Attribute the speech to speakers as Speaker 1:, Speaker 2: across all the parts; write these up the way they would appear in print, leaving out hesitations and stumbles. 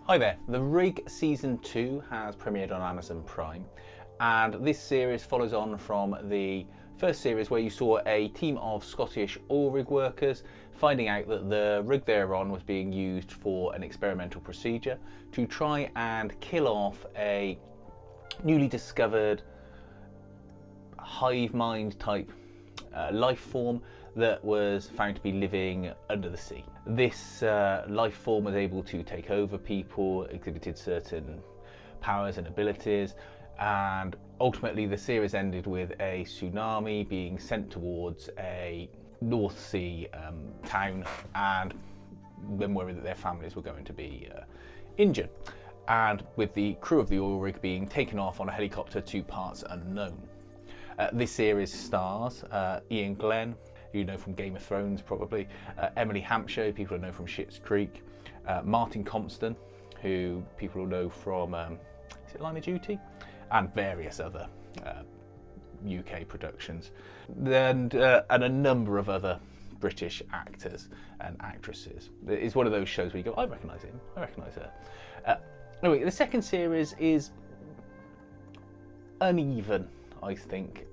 Speaker 1: Hi there, The Rig Season 2 has premiered on Amazon Prime, and this series follows on from the first series where you saw a team of Scottish oil rig workers finding out that the rig they're on was being used for an experimental procedure to try and kill off a newly discovered hive mind type life form that was found to be living under the sea. This life form was able to take over people, exhibited certain powers and abilities, and ultimately the series ended with a tsunami being sent towards a North Sea town, and them worried that their families were going to be injured, and with the crew of the oil rig being taken off on a helicopter to parts unknown. This series stars Iain Glen, who you know from Game of Thrones probably, Emily Hampshire, people who know from Schitt's Creek, Martin Compston, who people will know from is it Line of Duty, and various other UK productions, and a number of other British actors and actresses. It's one of those shows where you go, I recognise him, I recognise her. Anyway, the second series is uneven, I think.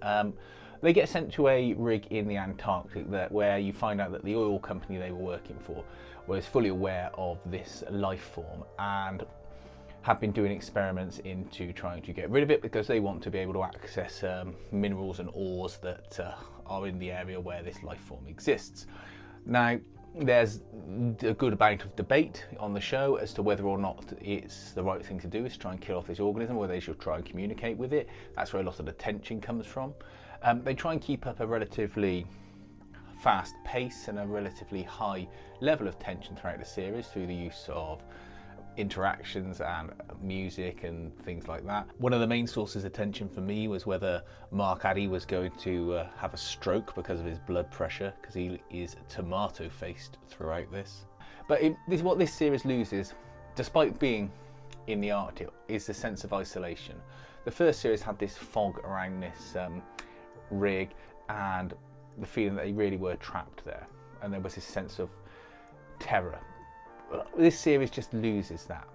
Speaker 1: They get sent to a rig in the Antarctic where you find out that the oil company they were working for was fully aware of this life form and have been doing experiments into trying to get rid of it because they want to be able to access minerals and ores that are in the area where this life form exists. Now, there's a good amount of debate on the show as to whether or not it's the right thing to do is try and kill off this organism, whether they should try and communicate with it. That's where a lot of the tension comes from. They try and keep up a relatively fast pace and a relatively high level of tension throughout the series through the use of interactions and music and things like that. One of the main sources of tension for me was whether Mark Addy was going to have a stroke because of his blood pressure, because he is tomato-faced throughout this. But what this series loses, despite being in the Arctic, is the sense of isolation. The first series had this fog around this rig and the feeling that they really were trapped there, and there was this sense of terror. This series just loses that,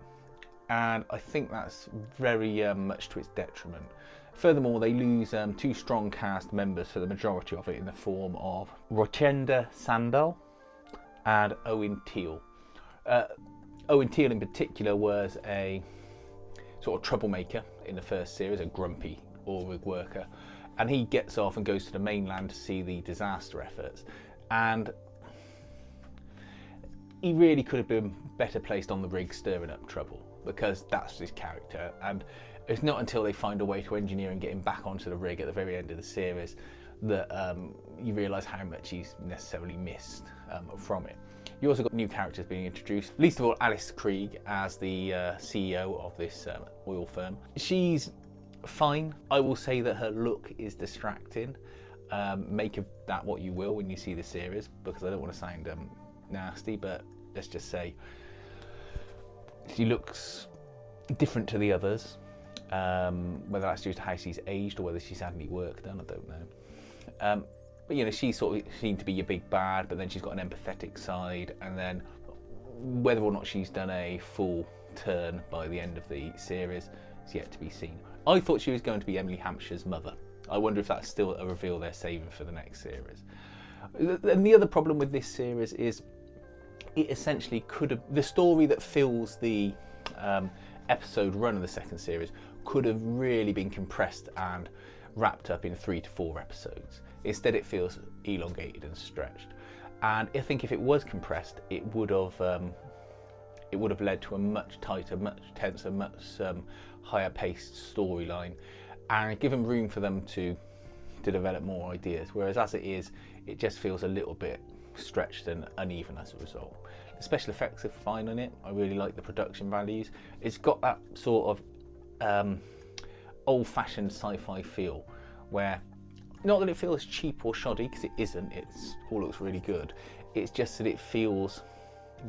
Speaker 1: and I think that's very much to its detriment. Furthermore, they lose two strong cast members for the majority of it in the form of Rochenda Sandall and Owen Teale. Owen Teale in particular was a sort of troublemaker in the first series, a grumpy oil rig worker, and he gets off and goes to the mainland to see the disaster efforts, and he really could have been better placed on the rig stirring up trouble, because that's his character. And it's not until they find a way to engineer and get him back onto the rig at the very end of the series that you realise how much he's necessarily missed from it. You also got new characters being introduced, least of all Alice Krieg as the CEO of this oil firm. She's fine. I will say that her look is distracting. Make of that what you will when you see the series, because I don't want to sound nasty, but let's just say she looks different to the others. Whether that's due to how she's aged or whether she's had any work done, I don't know. But you know, she sort of seemed to be your big bad, but then she's got an empathetic side, and then whether or not she's done a full turn by the end of the series is yet to be seen. I thought she was going to be Emily Hampshire's mother. I wonder if that's still a reveal they're saving for the next series. And the other problem with this series is it essentially could have, the story that fills the episode run of the second series could have really been compressed and wrapped up in 3 to 4 episodes. Instead, it feels elongated and stretched. And I think if it was compressed, it would have led to a much tighter, much tenser, much higher paced storyline, and given room for them to develop more ideas. Whereas as it is, it just feels a little bit stretched and uneven as a result. The special effects are fine on it. I really like the production values. It's got that sort of old-fashioned sci-fi feel, where not that it feels cheap or shoddy, because it isn't. It all looks really good. It's just that it feels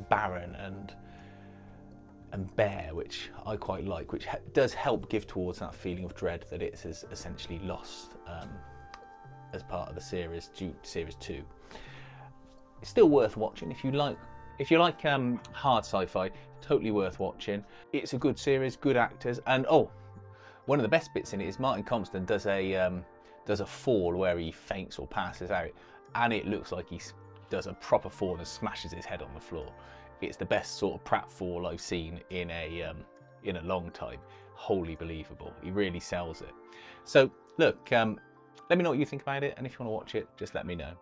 Speaker 1: barren and bare, which I quite like, which does help give towards that feeling of dread that it's essentially lost as part of the series, series 2. It's still worth watching if you like if you like hard sci-fi, totally worth watching. It's a good series, good actors, and oh, one of the best bits in it is Martin Compston does a fall where he faints or passes out, and it looks like he does a proper fall and smashes his head on the floor. It's the best sort of pratfall I've seen in a long time. Wholly believable. He really sells it. So look, let me know what you think about it, and if you want to watch it, just let me know.